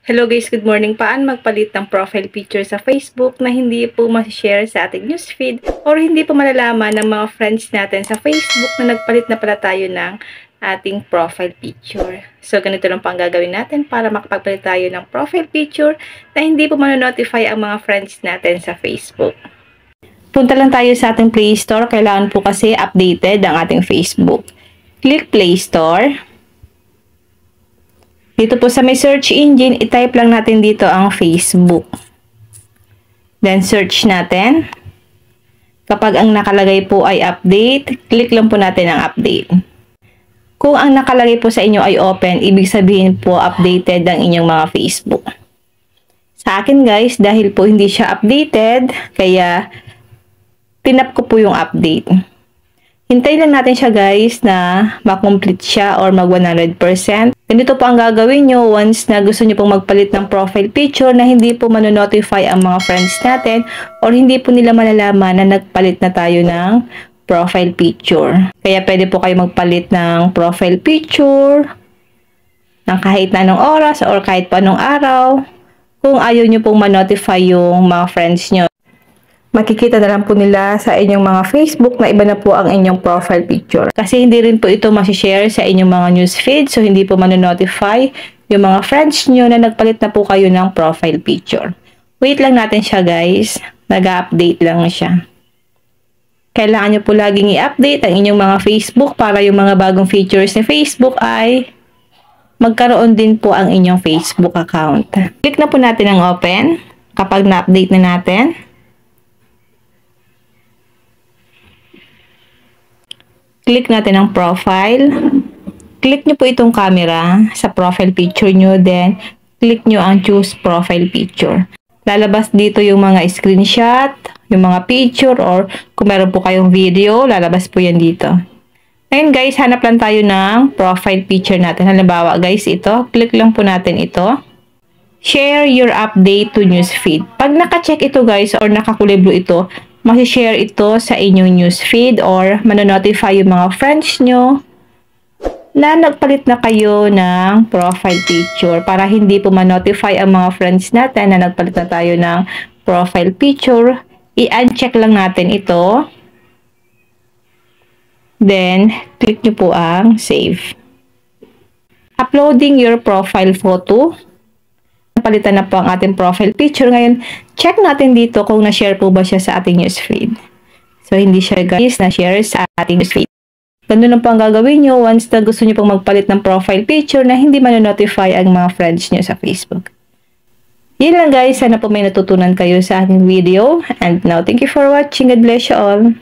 Hello guys, good morning. Paano magpalit ng profile picture sa Facebook na hindi po ma-share sa ating newsfeed or hindi po malalaman ng mga friends natin sa Facebook na nagpalit na pala tayo ng ating profile picture. So, ganito lang po ang gagawin natin para makapagpalit tayo ng profile picture na hindi po manonotify ang mga friends natin sa Facebook. Punta lang tayo sa ating Play Store. Kailangan po kasi updated ang ating Facebook. Click Play Store. Dito po sa may search engine, i-type lang natin dito ang Facebook. Then, search natin. Kapag ang nakalagay po ay update, click lang po natin ang update. Kung ang nakalagay po sa inyo ay open, ibig sabihin po updated ang inyong mga Facebook. Sa akin guys, dahil po hindi siya updated, kaya tinap ko po yung update. Hintayin lang natin siya guys na makomplete siya or mag 100%. Ganito po ang gagawin nyo once na gusto nyo pong magpalit ng profile picture na hindi po manonotify ang mga friends natin or hindi po nila malalaman na nagpalit na tayo ng profile picture. Kaya pwede po kayo magpalit ng profile picture ng kahit na anong oras or kahit pa anong araw kung ayaw nyo pong manotify yung mga friends nyo. Makikita na lang po nila sa inyong mga Facebook na iba na po ang inyong profile picture. Kasi hindi rin po ito masishare sa inyong mga newsfeed, so hindi po manonotify yung mga friends nyo na nagpalit na po kayo ng profile picture. Wait lang natin siya guys, nag-update lang siya. Kailangan nyo po laging i-update ang inyong mga Facebook para yung mga bagong features ni Facebook ay magkaroon din po ang inyong Facebook account. Click na po natin ang open kapag na-update na natin. Click natin ang profile. Click nyo po itong camera sa profile picture nyo. Then, click nyo ang choose profile picture. Lalabas dito yung mga screenshot, yung mga picture, or kung meron po kayong video, lalabas po yan dito. Ngayon guys, hanap lang tayo ng profile picture natin. Halimbawa guys, ito. Click lang po natin ito. Share your update to newsfeed. Pag naka-check ito guys, or nakakuliblo ito, masishare ito sa inyong newsfeed or manonotify yung mga friends nyo na nagpalit na kayo ng profile picture para hindi po manotify ang mga friends natin na nagpalit na tayo ng profile picture. I-uncheck lang natin ito. Then, click nyo po ang save. Uploading your profile photo. Napalitan na po ang ating profile picture. Ngayon, check natin dito kung na-share po ba siya sa ating newsfeed. So, hindi siya guys na-share sa ating newsfeed. Ganun lang po ang gagawin nyo once na gusto nyo pong magpalit ng profile picture na hindi manonotify ang mga friends nyo sa Facebook. Yun lang guys. Sana po may natutunan kayo sa aking video. And now, thank you for watching. God bless you all.